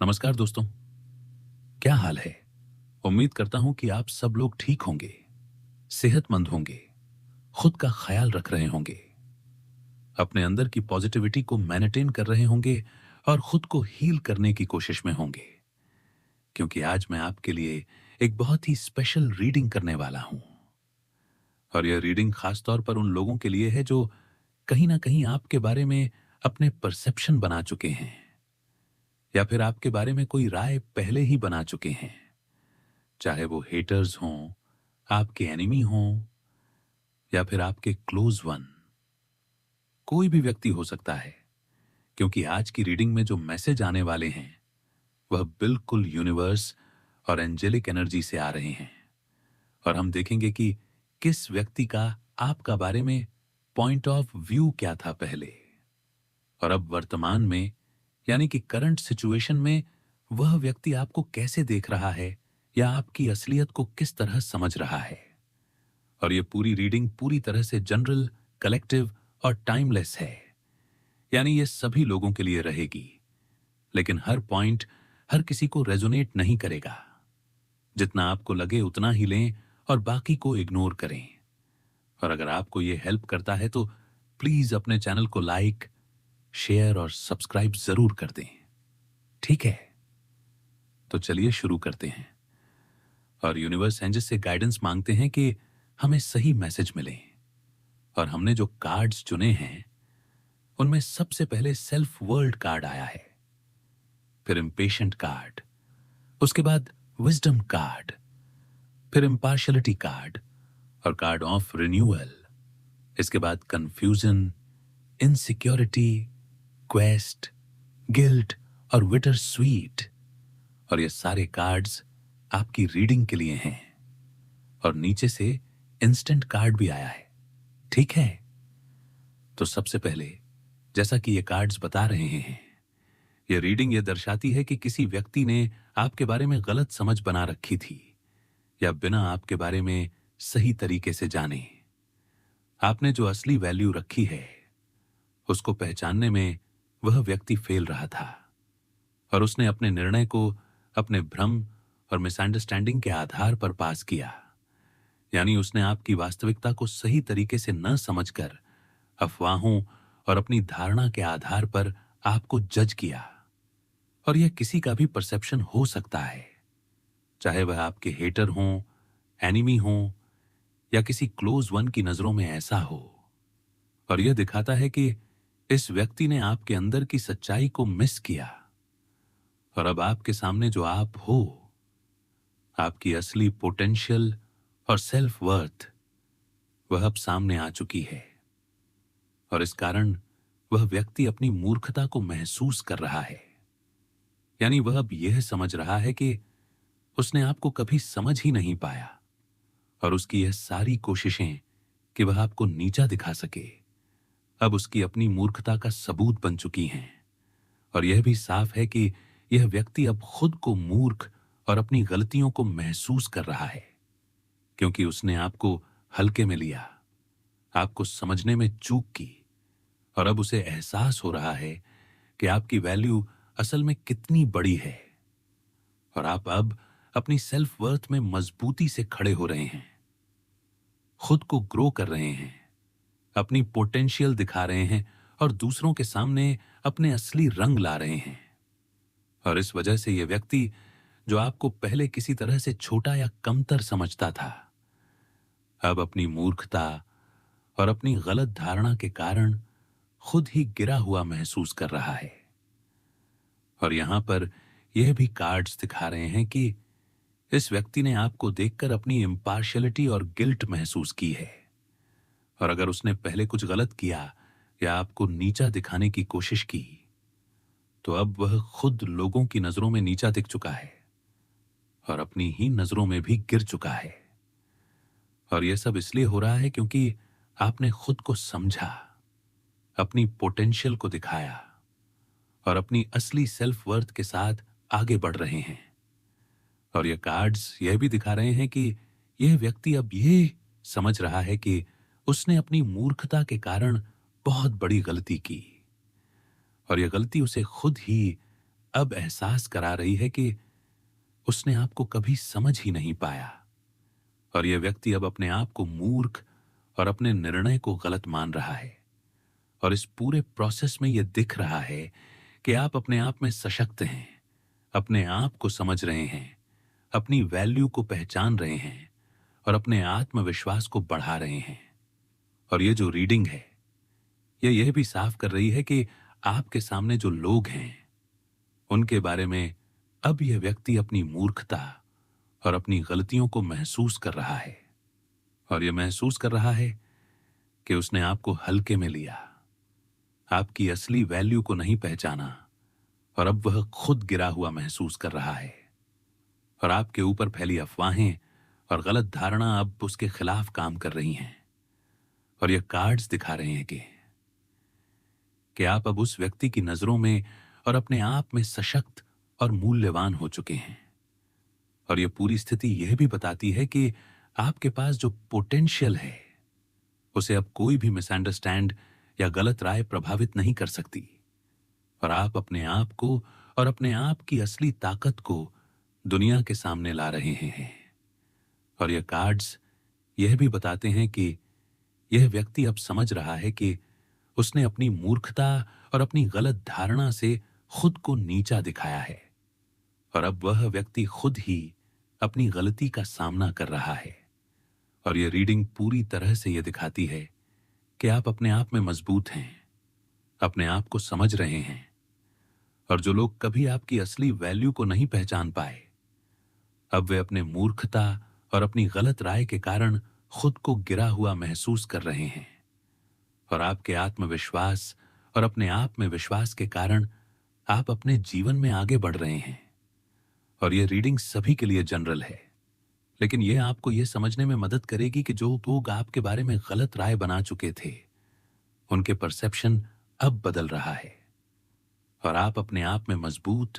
नमस्कार दोस्तों, क्या हाल है? उम्मीद करता हूं कि आप सब लोग ठीक होंगे, सेहतमंद होंगे, खुद का ख्याल रख रहे होंगे, अपने अंदर की पॉजिटिविटी को मेंटेन कर रहे होंगे और खुद को हील करने की कोशिश में होंगे। क्योंकि आज मैं आपके लिए एक बहुत ही स्पेशल रीडिंग करने वाला हूं। और यह रीडिंग खास तौर पर उन लोगों के लिए है जो कहीं ना कहीं आपके बारे में अपने परसेप्शन बना चुके हैं, या फिर आपके बारे में कोई राय पहले ही बना चुके हैं। चाहे वो हेटर्स हों, आपके एनिमी हों, या फिर आपके क्लोज वन, कोई भी व्यक्ति हो सकता है। क्योंकि आज की रीडिंग में जो मैसेज आने वाले हैं वह बिल्कुल यूनिवर्स और एंजेलिक एनर्जी से आ रहे हैं। और हम देखेंगे कि किस व्यक्ति का आपका बारे में पॉइंट ऑफ व्यू क्या था पहले, और अब वर्तमान में यानी कि करंट सिचुएशन में वह व्यक्ति आपको कैसे देख रहा है या आपकी असलियत को किस तरह समझ रहा है। और ये पूरी रीडिंग पूरी तरह से जनरल, कलेक्टिव और टाइमलेस है, यानी ये सभी लोगों के लिए रहेगी। लेकिन हर पॉइंट हर किसी को रेजोनेट नहीं करेगा। जितना आपको लगे उतना ही लें और बाकी को इग्नोर करें। और अगर आपको ये हेल्प करता है तो प्लीज अपने चैनल को लाइक, शेयर और सब्सक्राइब जरूर कर दें। ठीक है, तो चलिए शुरू करते हैं। और यूनिवर्स एंजल से गाइडेंस मांगते हैं कि हमें सही मैसेज मिले। और हमने जो कार्ड्स चुने हैं उनमें सबसे पहले सेल्फ वर्ल्ड कार्ड आया है, फिर इम्पेशेंट कार्ड, उसके बाद विजडम कार्ड, फिर इम्पार्शलिटी कार्ड और कार्ड ऑफ रिन्यूअल। इसके बाद कंफ्यूजन, इनसिक्योरिटी, क्वेस्ट, गिल्ट और विटर स्वीट। और ये सारे कार्ड्स आपकी रीडिंग के लिए हैं। और नीचे से इंस्टेंट कार्ड भी आया है। ठीक है, तो सबसे पहले जैसा कि ये कार्ड्स बता रहे हैं, ये रीडिंग ये दर्शाती है कि किसी व्यक्ति ने आपके बारे में गलत समझ बना रखी थी, या बिना आपके बारे में सही तरीके से जाने आपने जो असली वैल्यू रखी है उसको पहचानने में वह व्यक्ति फेल रहा था। और उसने अपने निर्णय को अपने भ्रम और मिसअंडरस्टैंडिंग के आधार पर पास किया। यानी उसने आपकी वास्तविकता को सही तरीके से न समझकर अफवाहों और अपनी धारणा के आधार पर आपको जज किया। और यह किसी का भी परसेप्शन हो सकता है, चाहे वह आपके हेटर हों, एनिमी हों, या किसी क्लोज वन की नजरों में ऐसा हो। और यह दिखाता है कि इस व्यक्ति ने आपके अंदर की सच्चाई को मिस किया। और अब आपके सामने जो आप हो, आपकी असली पोटेंशियल और सेल्फ वर्थ, वह अब सामने आ चुकी है। और इस कारण वह व्यक्ति अपनी मूर्खता को महसूस कर रहा है। यानी वह अब यह समझ रहा है कि उसने आपको कभी समझ ही नहीं पाया, और उसकी यह सारी कोशिशें कि वह आपको नीचा दिखा सके अब उसकी अपनी मूर्खता का सबूत बन चुकी हैं। और यह भी साफ है कि यह व्यक्ति अब खुद को मूर्ख और अपनी गलतियों को महसूस कर रहा है, क्योंकि उसने आपको हल्के में लिया, आपको समझने में चूक की। और अब उसे एहसास हो रहा है कि आपकी वैल्यू असल में कितनी बड़ी है। और आप अब अपनी सेल्फ वर्थ में मजबूती से खड़े हो रहे हैं, खुद को ग्रो कर रहे हैं, अपनी पोटेंशियल दिखा रहे हैं और दूसरों के सामने अपने असली रंग ला रहे हैं। और इस वजह से यह व्यक्ति जो आपको पहले किसी तरह से छोटा या कमतर समझता था, अब अपनी मूर्खता और अपनी गलत धारणा के कारण खुद ही गिरा हुआ महसूस कर रहा है। और यहां पर यह भी कार्ड्स दिखा रहे हैं कि इस व्यक्ति ने आपको देखकर अपनी इम्पार्शियलिटी और गिल्ट महसूस की है। और अगर उसने पहले कुछ गलत किया या आपको नीचा दिखाने की कोशिश की, तो अब वह खुद लोगों की नजरों में नीचा दिख चुका है और अपनी ही नजरों में भी गिर चुका है। और यह सब इसलिए हो रहा है क्योंकि आपने खुद को समझा, अपनी पोटेंशियल को दिखाया और अपनी असली सेल्फ वर्थ के साथ आगे बढ़ रहे हैं। और ये कार्ड्स यह भी दिखा रहे हैं कि यह व्यक्ति अब ये समझ रहा है कि उसने अपनी मूर्खता के कारण बहुत बड़ी गलती की, और यह गलती उसे खुद ही अब एहसास करा रही है कि उसने आपको कभी समझ ही नहीं पाया, और यह व्यक्ति अब अपने आप को मूर्ख और अपने निर्णय को गलत मान रहा है। और इस पूरे प्रोसेस में यह दिख रहा है कि आप अपने आप में सशक्त हैं, अपने आप को समझ रहे हैं, अपनी वैल्यू को पहचान रहे हैं और अपने आत्मविश्वास को बढ़ा रहे हैं। और ये जो रीडिंग है, यह भी साफ कर रही है कि आपके सामने जो लोग हैं, उनके बारे में अब यह व्यक्ति अपनी मूर्खता और अपनी गलतियों को महसूस कर रहा है। और यह महसूस कर रहा है कि उसने आपको हल्के में लिया, आपकी असली वैल्यू को नहीं पहचाना, और अब वह खुद गिरा हुआ महसूस कर रहा है। और आपके ऊपर फैली अफवाहें और गलत धारणा अब उसके खिलाफ काम कर रही हैं। और यह कार्ड्स दिखा रहे हैं कि आप अब उस व्यक्ति की नजरों में और अपने आप में सशक्त और मूल्यवान हो चुके हैं। और यह पूरी स्थिति यह भी बताती है कि आपके पास जो पोटेंशियल है, उसे अब कोई भी मिसअंडरस्टैंड या गलत राय प्रभावित नहीं कर सकती। और आप अपने आप को और अपने आप की असली ताकत को दुनिया के सामने ला रहे हैं। और यह कार्ड्स यह भी बताते हैं कि यह व्यक्ति अब समझ रहा है कि उसने अपनी मूर्खता और अपनी गलत धारणा से खुद को नीचा दिखाया है। और अब वह व्यक्ति खुद ही अपनी गलती का सामना कर रहा है। और यह रीडिंग पूरी तरह से यह दिखाती है कि आप अपने आप में मजबूत हैं, अपने आप को समझ रहे हैं। और जो लोग कभी आपकी असली वैल्यू को नहीं पहचान पाए, अब वे अपने मूर्खता और अपनी गलत राय के कारण खुद को गिरा हुआ महसूस कर रहे हैं। और आपके आत्मविश्वास और अपने आप में विश्वास के कारण आप अपने जीवन में आगे बढ़ रहे हैं। और यह रीडिंग सभी के लिए जनरल है, लेकिन यह आपको यह समझने में मदद करेगी कि जो लोग आपके बारे में गलत राय बना चुके थे, उनके परसेप्शन अब बदल रहा है। और आप अपने आप में मजबूत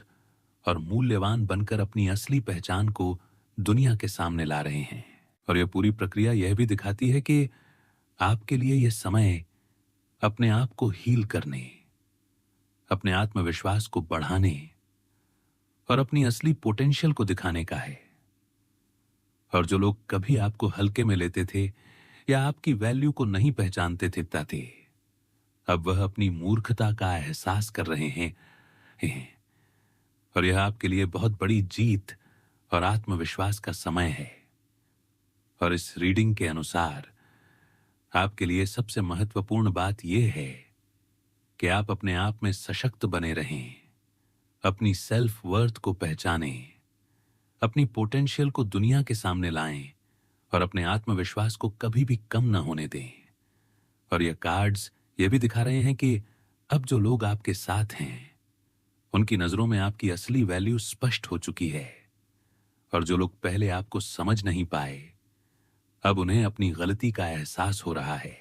और मूल्यवान बनकर अपनी असली पहचान को दुनिया के सामने ला रहे हैं। और यह पूरी प्रक्रिया यह भी दिखाती है कि आपके लिए यह समय अपने आप को हील करने, अपने आत्मविश्वास को बढ़ाने और अपनी असली पोटेंशियल को दिखाने का है। और जो लोग कभी आपको हल्के में लेते थे या आपकी वैल्यू को नहीं पहचानते थे, अब वह अपनी मूर्खता का एहसास कर रहे हैं। और यह आपके लिए बहुत बड़ी जीत और आत्मविश्वास का समय है। और इस रीडिंग के अनुसार आपके लिए सबसे महत्वपूर्ण बात यह है कि आप अपने आप में सशक्त बने रहें, अपनी सेल्फ वर्थ को पहचानें, अपनी पोटेंशियल को दुनिया के सामने लाएं और अपने आत्मविश्वास को कभी भी कम ना होने दें। और यह कार्ड्स ये भी दिखा रहे हैं कि अब जो लोग आपके साथ हैं, उनकी नजरों में आपकी असली वैल्यू स्पष्ट हो चुकी है। और जो लोग पहले आपको समझ नहीं पाए, अब उन्हें अपनी गलती का एहसास हो रहा है।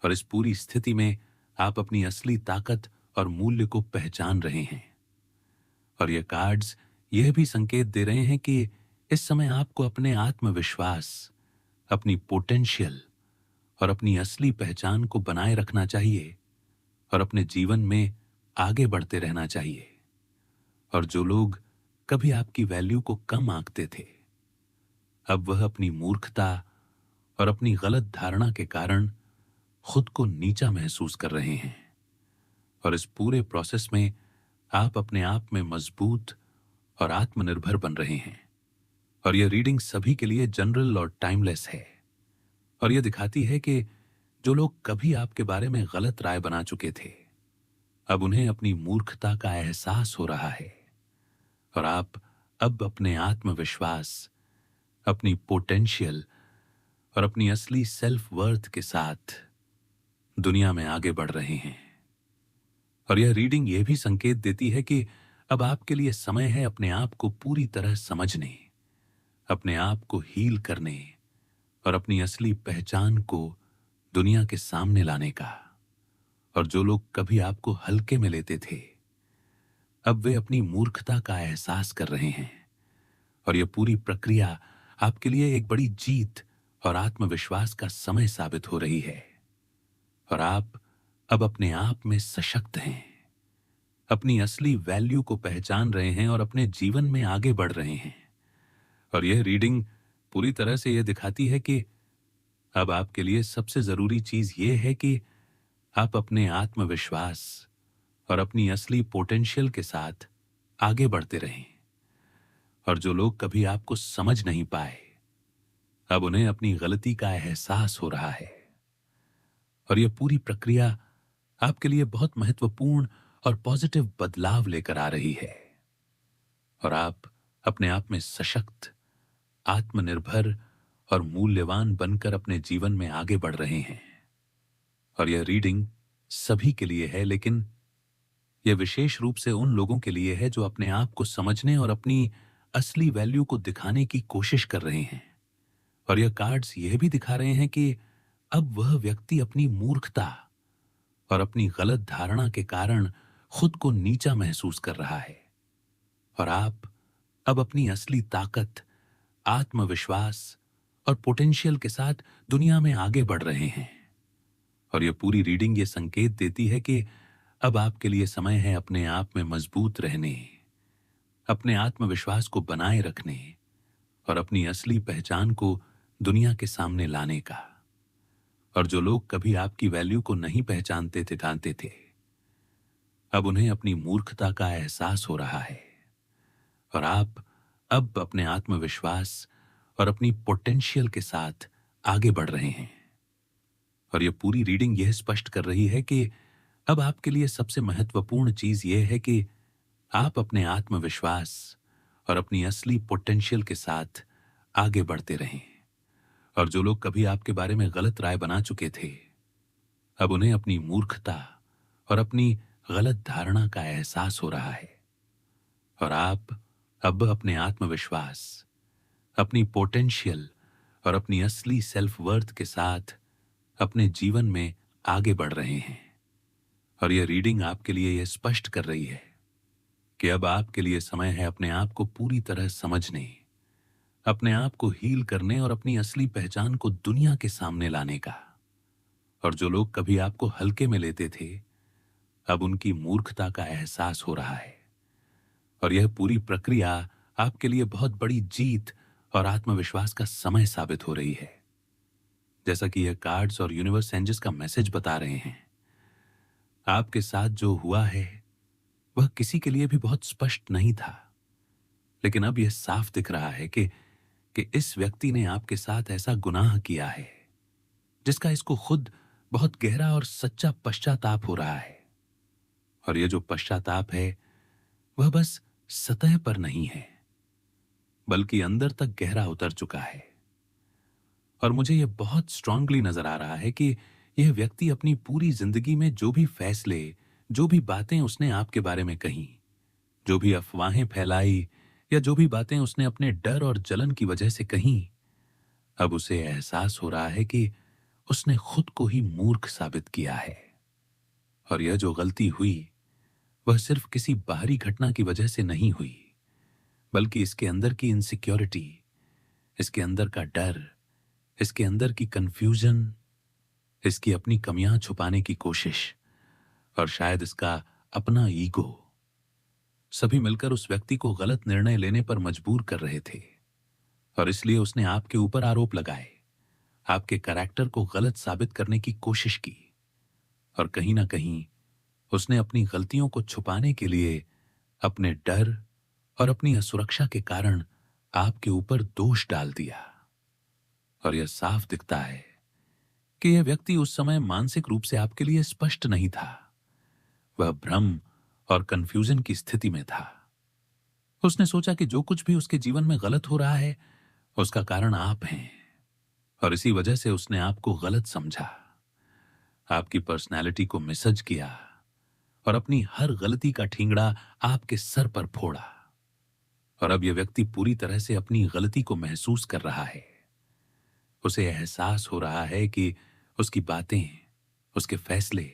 और इस पूरी स्थिति में आप अपनी असली ताकत और मूल्य को पहचान रहे हैं। और यह कार्ड्स यह भी संकेत दे रहे हैं कि इस समय आपको अपने आत्मविश्वास, अपनी पोटेंशियल और अपनी असली पहचान को बनाए रखना चाहिए और अपने जीवन में आगे बढ़ते रहना चाहिए। और जो लोग कभी आपकी वैल्यू को कम आंकते थे, अब वह अपनी मूर्खता और अपनी गलत धारणा के कारण खुद को नीचा महसूस कर रहे हैं। और इस पूरे प्रोसेस में आप अपने आप में मजबूत और आत्मनिर्भर बन रहे हैं। और यह रीडिंग सभी के लिए जनरल और टाइमलेस है। और यह दिखाती है कि जो लोग कभी आपके बारे में गलत राय बना चुके थे, अब उन्हें अपनी मूर्खता का एहसास हो रहा है। और आप अब अपने आत्मविश्वास, अपनी पोटेंशियल और अपनी असली सेल्फ वर्थ के साथ दुनिया में आगे बढ़ रहे हैं। और यह रीडिंग यह भी संकेत देती है कि अब आपके लिए समय है अपने आप को पूरी तरह समझने, अपने आप को हील करने और अपनी असली पहचान को दुनिया के सामने लाने का। और जो लोग कभी आपको हल्के में लेते थे, अब वे अपनी मूर्खता का एहसास कर रहे हैं। और यह पूरी प्रक्रिया आपके लिए एक बड़ी जीत और आत्मविश्वास का समय साबित हो रही है। और आप अब अपने आप में सशक्त हैं, अपनी असली वैल्यू को पहचान रहे हैं और अपने जीवन में आगे बढ़ रहे हैं। और यह रीडिंग पूरी तरह से यह दिखाती है कि अब आपके लिए सबसे जरूरी चीज यह है कि आप अपने आत्मविश्वास और अपनी असली पोटेंशियल के साथ आगे बढ़ते रहें। और जो लोग कभी आपको समझ नहीं पाए, अब उन्हें अपनी गलती का एहसास हो रहा है। और यह पूरी प्रक्रिया आपके लिए बहुत महत्वपूर्ण और पॉजिटिव बदलाव लेकर आ रही है। और आप अपने आप में सशक्त, आत्मनिर्भर और मूल्यवान बनकर अपने जीवन में आगे बढ़ रहे हैं। और यह रीडिंग सभी के लिए है, लेकिन यह विशेष रूप से उन लोगों के लिए है जो अपने आप को समझने और अपनी असली वैल्यू को दिखाने की कोशिश कर रहे हैं। और यह कार्ड्स यह भी दिखा रहे हैं कि अब वह व्यक्ति अपनी मूर्खता और अपनी गलत धारणा के कारण खुद को नीचा महसूस कर रहा है। और आप अब अपनी असली ताकत, आत्मविश्वास और पोटेंशियल के साथ दुनिया में आगे बढ़ रहे हैं। और यह पूरी रीडिंग ये संकेत देती है कि अब आपके लिए समय है अपने आप में मजबूत रहने, अपने आत्मविश्वास को बनाए रखने और अपनी असली पहचान को दुनिया के सामने लाने का। और जो लोग कभी आपकी वैल्यू को नहीं पहचानते थे, जानते थे, अब उन्हें अपनी मूर्खता का एहसास हो रहा है। और आप अब अपने आत्मविश्वास और अपनी पोटेंशियल के साथ आगे बढ़ रहे हैं। और यह पूरी रीडिंग यह स्पष्ट कर रही है कि अब आपके लिए सबसे महत्वपूर्ण चीज यह है कि आप अपने आत्मविश्वास और अपनी असली पोटेंशियल के साथ आगे बढ़ते रहें। और जो लोग कभी आपके बारे में गलत राय बना चुके थे, अब उन्हें अपनी मूर्खता और अपनी गलत धारणा का एहसास हो रहा है। और आप अब अपने आत्मविश्वास, अपनी पोटेंशियल और अपनी असली सेल्फ वर्थ के साथ अपने जीवन में आगे बढ़ रहे हैं। और यह रीडिंग आपके लिए यह स्पष्ट कर रही है कि अब आपके लिए समय है अपने आप को पूरी तरह समझने, अपने आप को हील करने और अपनी असली पहचान को दुनिया के सामने लाने का। और जो लोग कभी आपको हल्के में लेते थे, अब उनकी मूर्खता का एहसास हो रहा है। और यह पूरी प्रक्रिया आपके लिए बहुत बड़ी जीत और आत्मविश्वास का समय साबित हो रही है। जैसा कि यह कार्ड्स और यूनिवर्स एंजल्स का मैसेज बता रहे हैं, आपके साथ जो हुआ है वह किसी के लिए भी बहुत स्पष्ट नहीं था, लेकिन अब यह साफ दिख रहा है कि इस व्यक्ति ने आपके साथ ऐसा गुनाह किया है जिसका इसको खुद बहुत गहरा और सच्चा पश्चाताप हो रहा है। और यह जो पश्चाताप है वह बस सतह पर नहीं है, बल्कि अंदर तक गहरा उतर चुका है। और मुझे यह बहुत स्ट्रांगली नजर आ रहा है कि यह व्यक्ति अपनी पूरी जिंदगी में जो भी फैसले, जो भी बातें उसने आपके बारे में कही, जो भी अफवाहें फैलाई या जो भी बातें उसने अपने डर और जलन की वजह से कही, अब उसे एहसास हो रहा है कि उसने खुद को ही मूर्ख साबित किया है। और यह जो गलती हुई वह सिर्फ किसी बाहरी घटना की वजह से नहीं हुई, बल्कि इसके अंदर की इनसिक्योरिटी, इसके अंदर का डर, इसके अंदर की कंफ्यूजन, इसकी अपनी कमियां छुपाने की कोशिश और शायद इसका अपना ईगो, सभी मिलकर उस व्यक्ति को गलत निर्णय लेने पर मजबूर कर रहे थे। और इसलिए उसने आपके ऊपर आरोप लगाए, आपके कैरेक्टर को गलत साबित करने की कोशिश की। और कहीं ना कहीं उसने अपनी गलतियों को छुपाने के लिए अपने डर और अपनी असुरक्षा के कारण आपके ऊपर दोष डाल दिया। और यह साफ दिखता है कि यह व्यक्ति उस समय मानसिक रूप से आपके लिए स्पष्ट नहीं था। वह भ्रम और कंफ्यूजन की स्थिति में था। उसने सोचा कि जो कुछ भी उसके जीवन में गलत हो रहा है उसका कारण आप हैं, और इसी वजह से उसने आपको गलत समझा, आपकी पर्सनैलिटी को मिसज किया और अपनी हर गलती का ठींगड़ा आपके सर पर फोड़ा। और अब यह व्यक्ति पूरी तरह से अपनी गलती को महसूस कर रहा है। उसे एहसास हो रहा है कि उसकी बातें, उसके फैसले,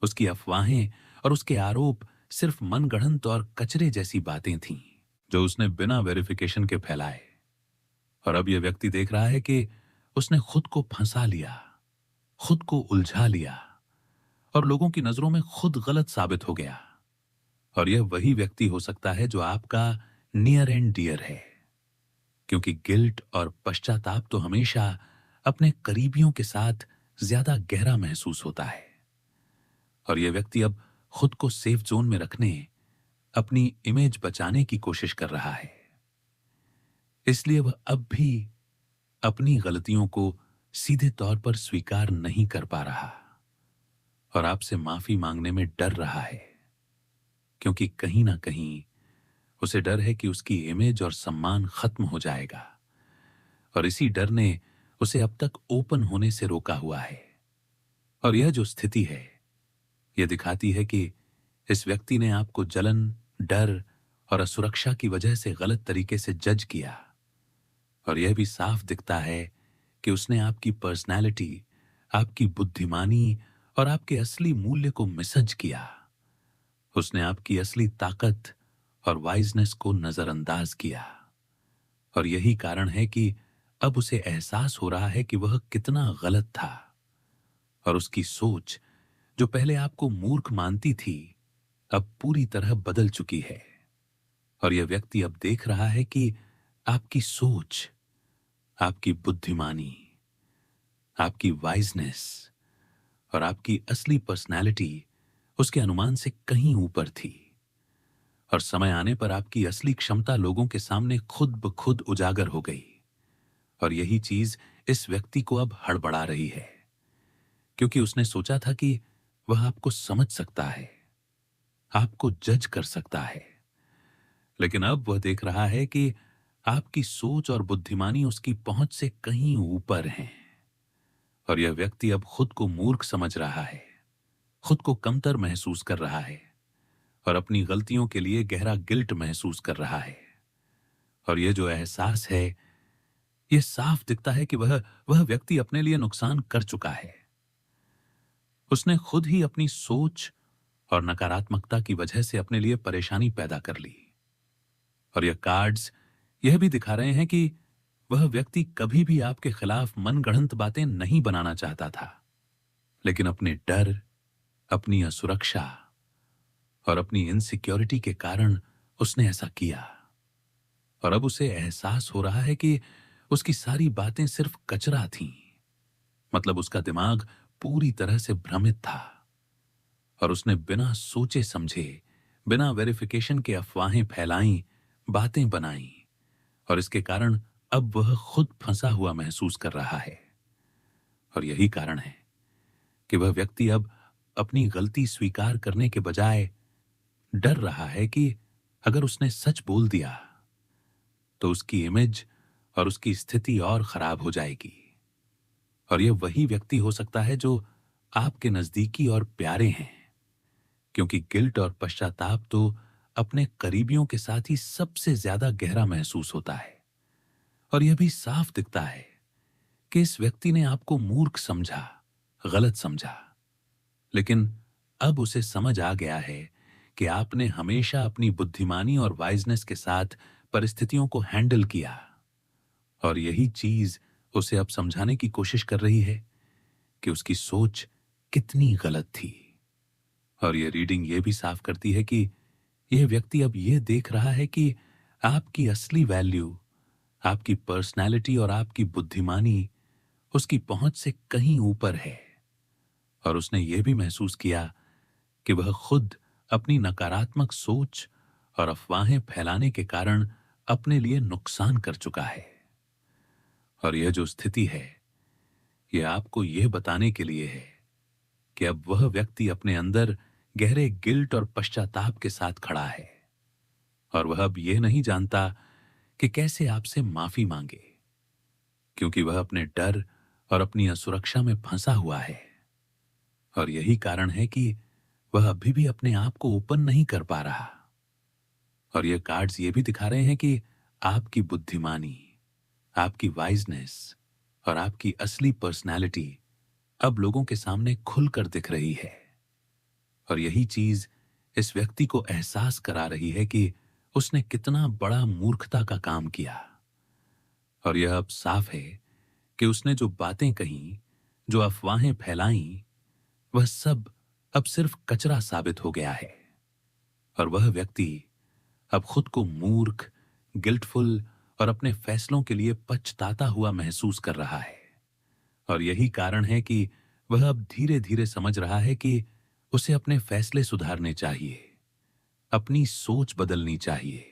उसकी अफवाहें और उसके आरोप सिर्फ मनगढ़ंत और कचरे जैसी बातें थीं जो उसने बिना वेरिफिकेशन के फैलाए। और अब यह व्यक्ति देख रहा है कि उसने खुद को फंसा लिया, खुद को उलझा लिया और लोगों की नजरों में खुद गलत साबित हो गया। और यह वही व्यक्ति हो सकता है जो आपका नियर एंड डियर है, क्योंकि गिल्ट और पश्चाताप तो हमेशा अपने करीबियों के साथ ज्यादा गहरा महसूस होता है। और यह व्यक्ति अब खुद को सेफ जोन में रखने, अपनी इमेज बचाने की कोशिश कर रहा है। इसलिए वह अब भी अपनी गलतियों को सीधे तौर पर स्वीकार नहीं कर पा रहा और आपसे माफी मांगने में डर रहा है, क्योंकि कहीं ना कहीं उसे डर है कि उसकी इमेज और सम्मान खत्म हो जाएगा। और इसी डर ने उसे अब तक ओपन होने से रोका हुआ है। और यह जो स्थिति है, यह दिखाती है कि इस व्यक्ति ने आपको जलन, डर और असुरक्षा की वजह से गलत तरीके से जज किया। और यह भी साफ दिखता है कि उसने आपकी पर्सनैलिटी, आपकी बुद्धिमानी और आपके असली मूल्य को मिसज किया। उसने आपकी असली ताकत और वाइजनेस को नजरअंदाज किया। और यही कारण है कि अब उसे एहसास हो रहा है कि वह कितना गलत था। और उसकी सोच, जो पहले आपको मूर्ख मानती थी, अब पूरी तरह बदल चुकी है। और यह व्यक्ति अब देख रहा है कि आपकी सोच, आपकी बुद्धिमानी, आपकी वाइजनेस और आपकी असली पर्सनैलिटी उसके अनुमान से कहीं ऊपर थी। और समय आने पर आपकी असली क्षमता लोगों के सामने खुद ब खुद उजागर हो गई। और यही चीज इस व्यक्ति को अब हड़बड़ा रही है, क्योंकि उसने सोचा था कि वह आपको समझ सकता है, आपको जज कर सकता है। लेकिन अब वह देख रहा है कि आपकी सोच और बुद्धिमानी उसकी पहुंच से कहीं ऊपर हैं। और यह व्यक्ति अब खुद को मूर्ख समझ रहा है, खुद को कमतर महसूस कर रहा है और अपनी गलतियों के लिए गहरा गिल्ट महसूस कर रहा है। और यह जो एहसास है, यह साफ दिखता है कि वह व्यक्ति अपने लिए नुकसान कर चुका है। उसने खुद ही अपनी सोच और नकारात्मकता की वजह से अपने लिए परेशानी पैदा कर ली। और यह कार्ड्स यह भी दिखा रहे हैं कि वह व्यक्ति कभी भी आपके खिलाफ मनगढ़ंत बातें नहीं बनाना चाहता था, लेकिन अपने डर, अपनी असुरक्षा और अपनी इनसिक्योरिटी के कारण उसने ऐसा किया। और अब उसे एहसास हो रहा है कि उसकी सारी बातें सिर्फ कचरा थीं। मतलब उसका दिमाग पूरी तरह से भ्रमित था और उसने बिना सोचे समझे, बिना वेरिफिकेशन के अफवाहें फैलाई, बातें बनाई। और इसके कारण अब वह खुद फंसा हुआ महसूस कर रहा है। और यही कारण है कि वह व्यक्ति अब अपनी गलती स्वीकार करने के बजाय डर रहा है कि अगर उसने सच बोल दिया तो उसकी इमेज और उसकी स्थिति और खराब हो जाएगी। और यह वही व्यक्ति हो सकता है जो आपके नजदीकी और प्यारे हैं, क्योंकि गिल्ट और पश्चाताप तो अपने करीबियों के साथ ही सबसे ज्यादा गहरा महसूस होता है। और यह भी साफ दिखता है कि इस व्यक्ति ने आपको मूर्ख समझा, गलत समझा, लेकिन अब उसे समझ आ गया है कि आपने हमेशा अपनी बुद्धिमानी और वाइजनेस के साथ परिस्थितियों को हैंडल किया। और यही चीज उसे अब समझाने की कोशिश कर रही है कि उसकी सोच कितनी गलत थी। और यह रीडिंग यह भी साफ करती है कि यह व्यक्ति अब यह देख रहा है कि आपकी असली वैल्यू, आपकी पर्सनैलिटी और आपकी बुद्धिमानी उसकी पहुंच से कहीं ऊपर है। और उसने यह भी महसूस किया कि वह खुद अपनी नकारात्मक सोच और अफवाहें फैलाने के कारण अपने लिए नुकसान कर चुका है। और यह जो स्थिति है, यह आपको यह बताने के लिए है कि अब वह व्यक्ति अपने अंदर गहरे गिल्ट और पश्चाताप के साथ खड़ा है। और वह अब यह नहीं जानता कि कैसे आपसे माफी मांगे, क्योंकि वह अपने डर और अपनी असुरक्षा में फंसा हुआ है। और यही कारण है कि वह अभी भी अपने आप को ओपन नहीं कर पा रहा। और ये कार्ड्स ये भी दिखा रहे हैं कि आपकी बुद्धिमानी, आपकी वाइजनेस और आपकी असली पर्सनैलिटी अब लोगों के सामने खुलकर दिख रही है। और यही चीज इस व्यक्ति को एहसास करा रही है कि उसने कितना बड़ा मूर्खता का काम किया। और यह अब साफ है कि उसने जो बातें कही, जो अफवाहें फैलाई, वह सब अब सिर्फ कचरा साबित हो गया है। और वह व्यक्ति अब खुद को मूर्ख, गिल्टफुल और अपने फैसलों के लिए पछताता हुआ महसूस कर रहा है। और यही कारण है कि वह अब धीरे धीरे समझ रहा है कि उसे अपने फैसले सुधारने चाहिए, अपनी सोच बदलनी चाहिए।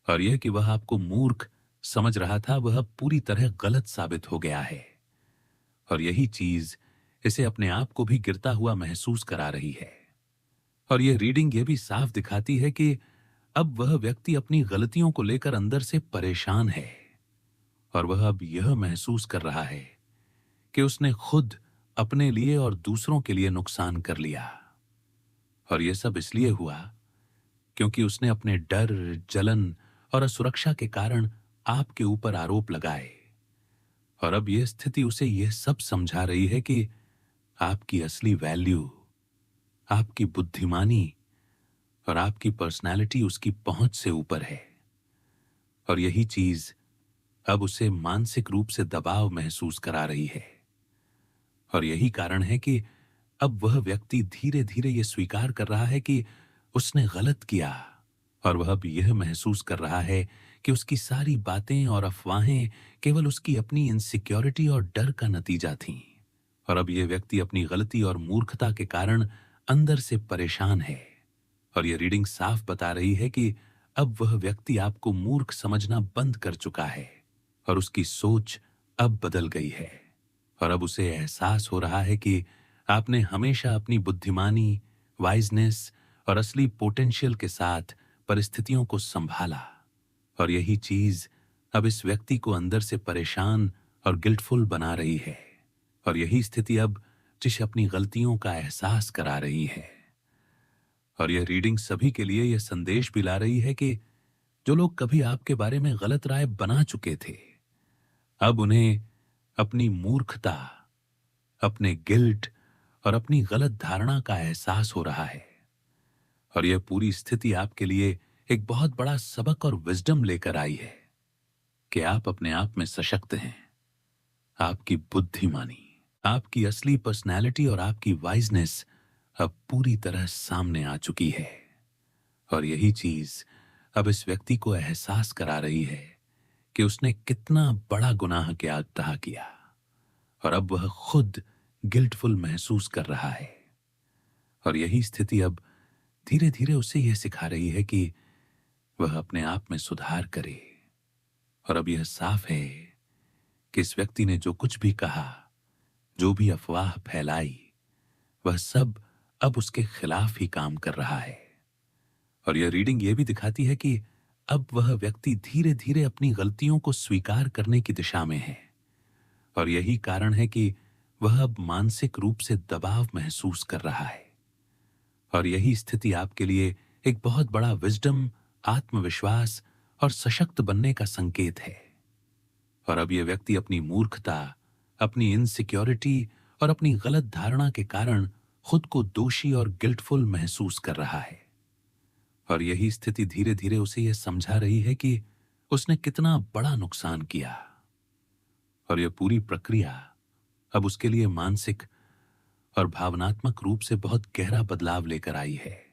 और यह कि वह आपको मूर्ख समझ रहा था, वह अब पूरी तरह गलत साबित हो गया है। और यही चीज इसे अपने आप को भी गिरता हुआ महसूस करा रही है। और यह रीडिंग यह भी साफ दिखाती है कि अब वह व्यक्ति अपनी गलतियों को लेकर अंदर से परेशान है। और वह अब यह महसूस कर रहा है कि उसने खुद अपने लिए और दूसरों के लिए नुकसान कर लिया। और यह सब इसलिए हुआ क्योंकि उसने अपने डर, जलन और असुरक्षा के कारण आपके ऊपर आरोप लगाए। और अब यह स्थिति उसे यह सब समझा रही है कि आपकी असली वैल्यू, आपकी बुद्धिमानी और आपकी पर्सनैलिटी उसकी पहुंच से ऊपर है। और यही चीज अब उसे मानसिक रूप से दबाव महसूस करा रही है। और यही कारण है कि अब वह व्यक्ति धीरे धीरे यह स्वीकार कर रहा है कि उसने गलत किया। और वह अब यह महसूस कर रहा है कि उसकी सारी बातें और अफवाहें केवल उसकी अपनी इनसिक्योरिटी और डर का नतीजा थीं। और अब यह व्यक्ति अपनी गलती और मूर्खता के कारण अंदर से परेशान है। और यह रीडिंग साफ बता रही है कि अब वह व्यक्ति आपको मूर्ख समझना बंद कर चुका है और उसकी सोच अब बदल गई है। और अब उसे एहसास हो रहा है कि आपने हमेशा अपनी बुद्धिमानी, वाइजनेस और असली पोटेंशियल के साथ परिस्थितियों को संभाला। और यही चीज अब इस व्यक्ति को अंदर से परेशान और गिल्टफुल बना रही है। और यही स्थिति अब जिसे अपनी गलतियों का एहसास करा रही है। और यह रीडिंग सभी के लिए यह संदेश भी ला रही है कि जो लोग कभी आपके बारे में गलत राय बना चुके थे, अब उन्हें अपनी मूर्खता, अपने गिल्ट और अपनी गलत धारणा का एहसास हो रहा है। और यह पूरी स्थिति आपके लिए एक बहुत बड़ा सबक और विजडम लेकर आई है कि आप अपने आप में सशक्त हैं। आपकी बुद्धिमानी, आपकी असली पर्सनैलिटी और आपकी वाइजनेस अब पूरी तरह सामने आ चुकी है। और यही चीज अब इस व्यक्ति को एहसास करा रही है कि उसने कितना बड़ा गुनाह त्याग किया। और अब वह खुद गिल्टफुल महसूस कर रहा है। और यही स्थिति अब धीरे धीरे उसे यह सिखा रही है कि वह अपने आप में सुधार करे। और अब यह साफ है कि इस व्यक्ति ने जो कुछ भी कहा, जो भी अफवाह फैलाई, वह सब अब उसके खिलाफ ही काम कर रहा है। और यह रीडिंग यह भी दिखाती है कि अब वह व्यक्ति धीरे धीरे अपनी गलतियों को स्वीकार करने की दिशा में है। और यही कारण है कि वह अब मानसिक रूप से दबाव महसूस कर रहा है। और यही स्थिति आपके लिए एक बहुत बड़ा विजडम, आत्मविश्वास और सशक्त बनने का संकेत है। और अब यह व्यक्ति अपनी मूर्खता, अपनी इनसिक्योरिटी और अपनी गलत धारणा के कारण खुद को दोषी और गिल्टफुल महसूस कर रहा है। और यही स्थिति धीरे धीरे उसे यह समझा रही है कि उसने कितना बड़ा नुकसान किया। और यह पूरी प्रक्रिया अब उसके लिए मानसिक और भावनात्मक रूप से बहुत गहरा बदलाव लेकर आई है।